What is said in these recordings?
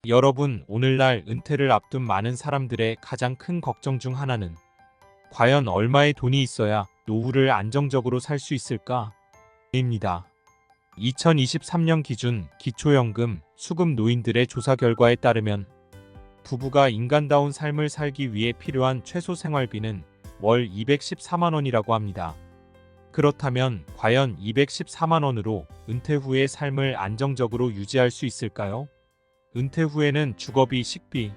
여러분, 오늘날 은퇴를 앞둔 많은 사람들의 가장 큰 걱정 중 하나는 과연 얼마의 돈이 있어야 노후를 안정적으로 살 수 있을까? 입니다. 2023년 기준 기초연금 수급 노인들의 조사 결과에 따르면 부부가 인간다운 삶을 살기 위해 필요한 최소 생활비는 월 214만 원이라고 합니다. 그렇다면 과연 214만 원으로 은퇴 후의 삶을 안정적으로 유지할 수 있을까요? 은퇴 후에는 주거비, 식비,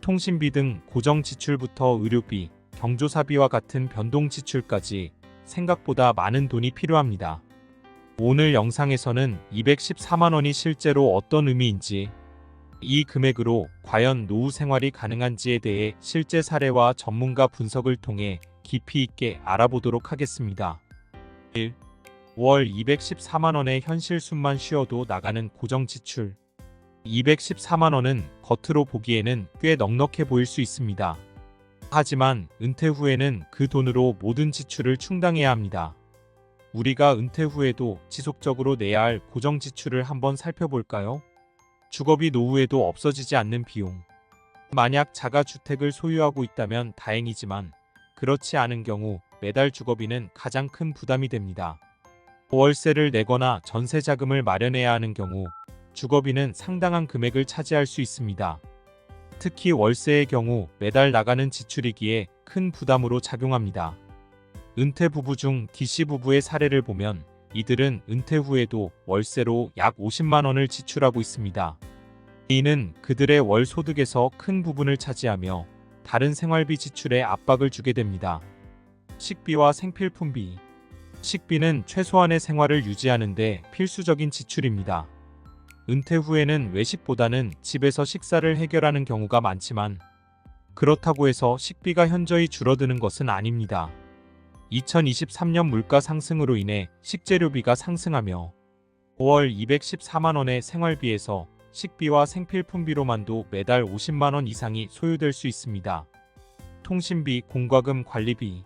통신비 등 고정 지출부터 의료비, 경조사비와 같은 변동 지출까지 생각보다 많은 돈이 필요합니다. 오늘 영상에서는 214만 원이 실제로 어떤 의미인지, 이 금액으로 과연 노후 생활이 가능한지에 대해 실제 사례와 전문가 분석을 통해 깊이 있게 알아보도록 하겠습니다. 1. 월 214만 원의 현실 숨만 쉬어도 나가는 고정 지출. 214만 원은 겉으로 보기에는 꽤 넉넉해 보일 수 있습니다. 하지만 은퇴 후에는 그 돈으로 모든 지출을 충당해야 합니다. 우리가 은퇴 후에도 지속적으로 내야 할 고정 지출을 한번 살펴볼까요? 주거비, 노후에도 없어지지 않는 비용. 만약 자가주택을 소유하고 있다면 다행이지만 그렇지 않은 경우 매달 주거비는 가장 큰 부담이 됩니다. 월세를 내거나 전세 자금을 마련해야 하는 경우 주거비는 상당한 금액을 차지할 수 있습니다. 특히 월세의 경우 매달 나가는 지출이기에 큰 부담으로 작용합니다. 은퇴 부부 중 D씨 부부의 사례를 보면 이들은 은퇴 후에도 월세로 약 50만 원을 지출하고 있습니다. 이는 그들의 월 소득에서 큰 부분을 차지하며 다른 생활비 지출에 압박을 주게 됩니다. 식비와 생필품비. 식비는 최소한의 생활을 유지하는 데 필수적인 지출입니다. 은퇴 후에는 외식보다는 집에서 식사를 해결하는 경우가 많지만 그렇다고 해서 식비가 현저히 줄어드는 것은 아닙니다. 2023년 물가 상승으로 인해 식재료비가 상승하며 월 214만 원의 생활비에서 식비와 생필품비로만도 매달 50만 원 이상이 소요될 수 있습니다. 통신비, 공과금 관리비.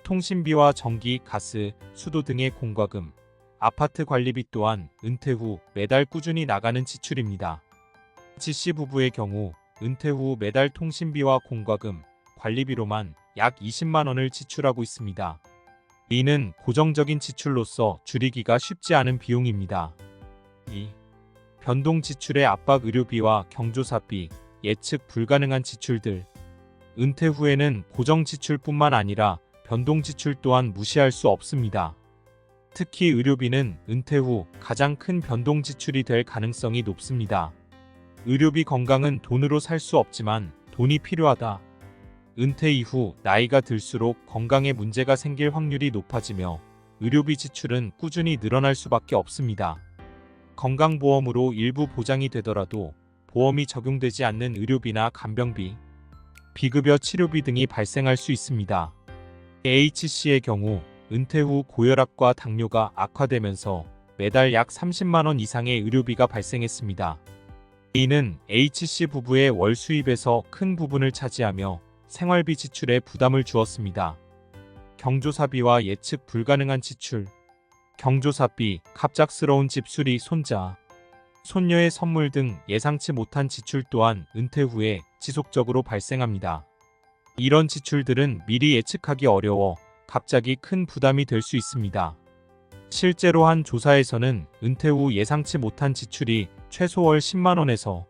통신비와 전기, 가스, 수도 등의 공과금, 아파트 관리비 또한 은퇴 후 매달 꾸준히 나가는 지출입니다. G씨 부부의 경우 은퇴 후 매달 통신비와 공과금, 관리비로만 약 20만 원을 지출하고 있습니다. 이는 고정적인 지출로서 줄이기가 쉽지 않은 비용입니다. 2. 변동 지출의 압박. 의료비와 경조사비, 예측 불가능한 지출들. 은퇴 후에는 고정 지출뿐만 아니라 변동 지출 또한 무시할 수 없습니다. 특히 의료비는 은퇴 후 가장 큰 변동 지출이 될 가능성이 높습니다. 의료비. 건강은 돈으로 살 수 없지만 돈이 필요하다. 은퇴 이후 나이가 들수록 건강에 문제가 생길 확률이 높아지며 의료비 지출은 꾸준히 늘어날 수밖에 없습니다. 건강보험으로 일부 보장이 되더라도 보험이 적용되지 않는 의료비나 간병비, 비급여 치료비 등이 발생할 수 있습니다. H씨의 경우 은퇴 후 고혈압과 당뇨가 악화되면서 매달 약 30만 원 이상의 의료비가 발생했습니다. 이는 H씨 부부의 월 수입에서 큰 부분을 차지하며 생활비 지출에 부담을 주었습니다. 경조사비와 예측 불가능한 지출. 경조사비, 갑작스러운 집 수리, 손자, 손녀의 선물 등 예상치 못한 지출 또한 은퇴 후에 지속적으로 발생합니다. 이런 지출들은 미리 예측하기 어려워 갑자기 큰 부담이 될 수 있습니다. 실제로 한 조사에서는 은퇴 후 예상치 못한 지출이 최소 월 10만 원에서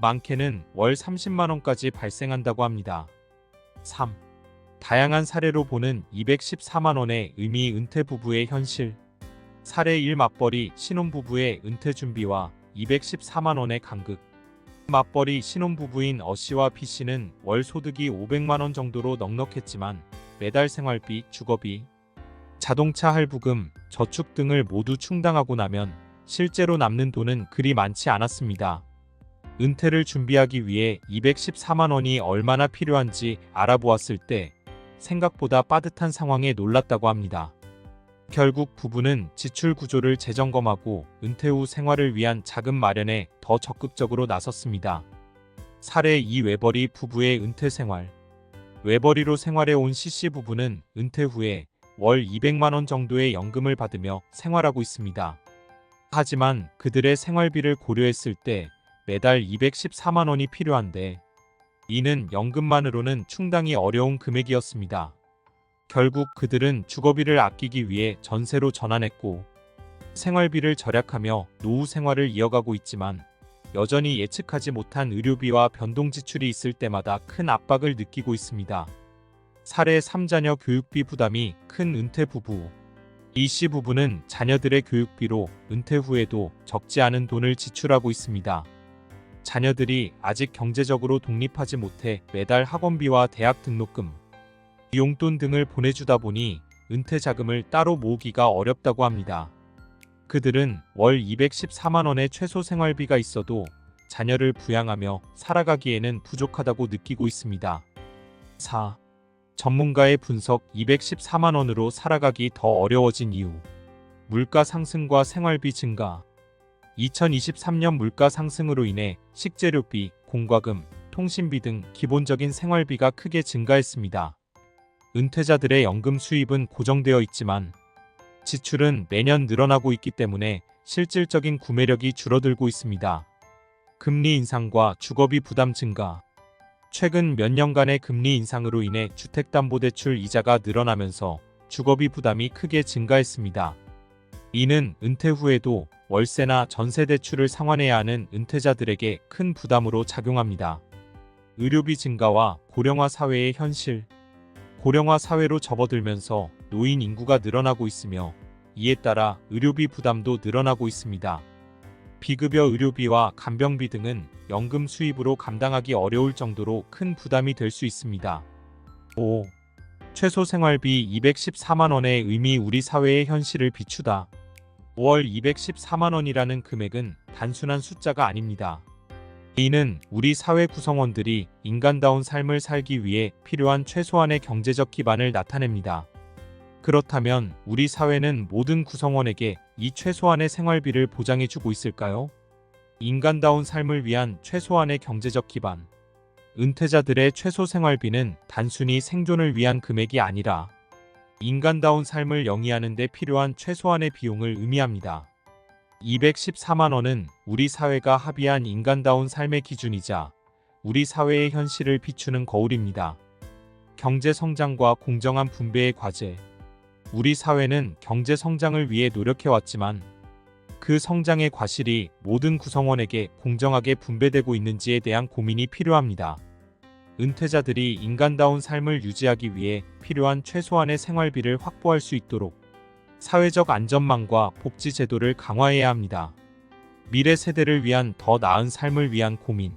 많게는 월 30만 원까지 발생한다고 합니다. 3. 다양한 사례로 보는 214만 원의 의미. 은퇴 부부의 현실. 사례 1. 맞벌이 신혼부부의 은퇴 준비와 214만 원의 간극. 맞벌이 신혼부부인 A씨와 B씨는 월 소득이 500만 원 정도로 넉넉했지만 매달 생활비, 주거비, 자동차 할부금, 저축 등을 모두 충당하고 나면 실제로 남는 돈은 그리 많지 않았습니다. 은퇴를 준비하기 위해 214만 원이 얼마나 필요한지 알아보았을 때 생각보다 빠듯한 상황에 놀랐다고 합니다. 결국 부부는 지출 구조를 재점검하고 은퇴 후 생활을 위한 자금 마련에 더 적극적으로 나섰습니다. 사례 2. 외벌이 부부의 은퇴 생활. 외벌이로 생활해 온 C씨 부부는 은퇴 후에 월 200만 원 정도의 연금을 받으며 생활하고 있습니다. 하지만 그들의 생활비를 고려했을 때 매달 214만 원이 필요한데 이는 연금만으로는 충당이 어려운 금액이었습니다. 결국 그들은 주거비를 아끼기 위해 전세로 전환했고 생활비를 절약하며 노후 생활을 이어가고 있지만 여전히 예측하지 못한 의료비와 변동 지출이 있을 때마다 큰 압박을 느끼고 있습니다. 사례 3자녀 교육비 부담이 큰 은퇴 부부. 이씨 부부는 자녀들의 교육비로 은퇴 후에도 적지 않은 돈을 지출하고 있습니다. 자녀들이 아직 경제적으로 독립하지 못해 매달 학원비와 대학 등록금, 용돈 등을 보내주다 보니 은퇴 자금을 따로 모으기가 어렵다고 합니다. 그들은 월 214만 원의 최소 생활비가 있어도 자녀를 부양하며 살아가기에는 부족하다고 느끼고 있습니다. 4. 전문가의 분석. 214만 원으로 살아가기 더 어려워진 이유. 물가 상승과 생활비 증가. 2023년 물가 상승으로 인해 식재료비, 공과금, 통신비 등 기본적인 생활비가 크게 증가했습니다. 은퇴자들의 연금 수입은 고정되어 있지만 지출은 매년 늘어나고 있기 때문에 실질적인 구매력이 줄어들고 있습니다. 금리 인상과 주거비 부담 증가. 최근 몇 년간의 금리 인상으로 인해 주택담보대출 이자가 늘어나면서 주거비 부담이 크게 증가했습니다. 이는 은퇴 후에도 월세나 전세 대출을 상환해야 하는 은퇴자들에게 큰 부담으로 작용합니다. 의료비 증가와 고령화 사회의 현실. 고령화 사회로 접어들면서 노인 인구가 늘어나고 있으며 이에 따라 의료비 부담도 늘어나고 있습니다. 비급여 의료비와 간병비 등은 연금 수입으로 감당하기 어려울 정도로 큰 부담이 될 수 있습니다. 5. 최소 생활비 214만 원의 의미. 우리 사회의 현실을 비추다. 5월 214만 원이라는 금액은 단순한 숫자가 아닙니다. 이는 우리 사회 구성원들이 인간다운 삶을 살기 위해 필요한 최소한의 경제적 기반을 나타냅니다. 그렇다면 우리 사회는 모든 구성원에게 이 최소한의 생활비를 보장해주고 있을까요? 인간다운 삶을 위한 최소한의 경제적 기반. 은퇴자들의 최소 생활비는 단순히 생존을 위한 금액이 아니라 인간다운 삶을 영위하는 데 필요한 최소한의 비용을 의미합니다. 214만 원은 우리 사회가 합의한 인간다운 삶의 기준이자 우리 사회의 현실을 비추는 거울입니다. 경제 성장과 공정한 분배의 과제. 우리 사회는 경제 성장을 위해 노력해왔지만 그 성장의 과실이 모든 구성원에게 공정하게 분배되고 있는지에 대한 고민이 필요합니다. 은퇴자들이 인간다운 삶을 유지하기 위해 필요한 최소한의 생활비를 확보할 수 있도록 사회적 안전망과 복지 제도를 강화해야 합니다. 미래 세대를 위한 더 나은 삶을 위한 고민.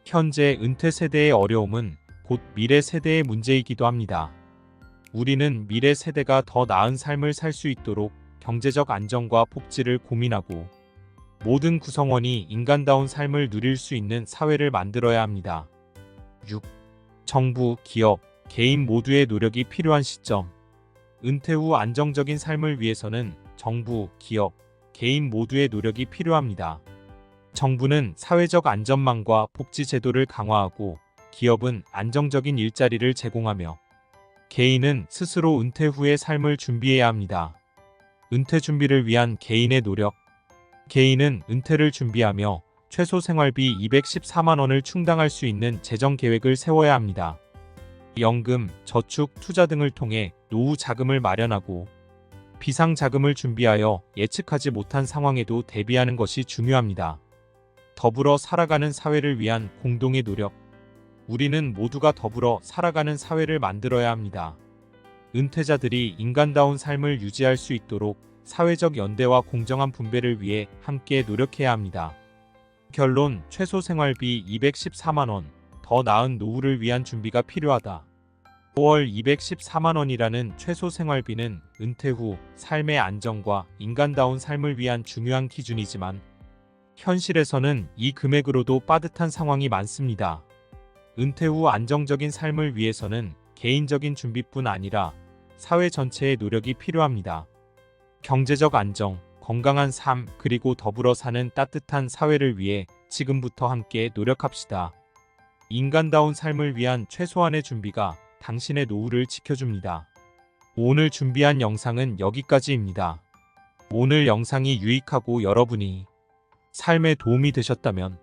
현재 은퇴 세대의 어려움은 곧 미래 세대의 문제이기도 합니다. 우리는 미래 세대가 더 나은 삶을 살 수 있도록 경제적 안정과 복지를 고민하고 모든 구성원이 인간다운 삶을 누릴 수 있는 사회를 만들어야 합니다. 6. 정부, 기업, 개인 모두의 노력이 필요한 시점. 은퇴 후 안정적인 삶을 위해서는 정부, 기업, 개인 모두의 노력이 필요합니다. 정부는 사회적 안전망과 복지 제도를 강화하고 기업은 안정적인 일자리를 제공하며 개인은 스스로 은퇴 후의 삶을 준비해야 합니다. 은퇴 준비를 위한 개인의 노력. 개인은 은퇴를 준비하며 최소 생활비 214만 원을 충당할 수 있는 재정 계획을 세워야 합니다. 연금, 저축, 투자 등을 통해 노후 자금을 마련하고 비상 자금을 준비하여 예측하지 못한 상황에도 대비하는 것이 중요합니다. 더불어 살아가는 사회를 위한 공동의 노력. 우리는 모두가 더불어 살아가는 사회를 만들어야 합니다. 은퇴자들이 인간다운 삶을 유지할 수 있도록 사회적 연대와 공정한 분배를 위해 함께 노력해야 합니다. 결론, 최소 생활비 214만 원, 더 나은 노후를 위한 준비가 필요하다. 5월 214만 원이라는 최소 생활비는 은퇴 후 삶의 안정과 인간다운 삶을 위한 중요한 기준이지만 현실에서는 이 금액으로도 빠듯한 상황이 많습니다. 은퇴 후 안정적인 삶을 위해서는 개인적인 준비뿐 아니라 사회 전체의 노력이 필요합니다. 경제적 안정, 건강한 삶, 그리고 더불어 사는 따뜻한 사회를 위해 지금부터 함께 노력합시다. 인간다운 삶을 위한 최소한의 준비가 당신의 노후를 지켜줍니다. 오늘 준비한 영상은 여기까지입니다. 오늘 영상이 유익하고 여러분이 삶에 도움이 되셨다면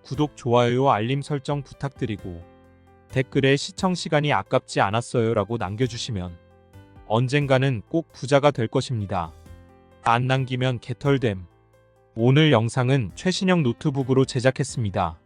구독, 좋아요, 알림 설정 부탁드리고 댓글에 시청 시간이 아깝지 않았어요 라고 남겨주시면 언젠가는 꼭 부자가 될 것입니다. 안 남기면 개털됨. 오늘 영상은 최신형 노트북으로 제작했습니다.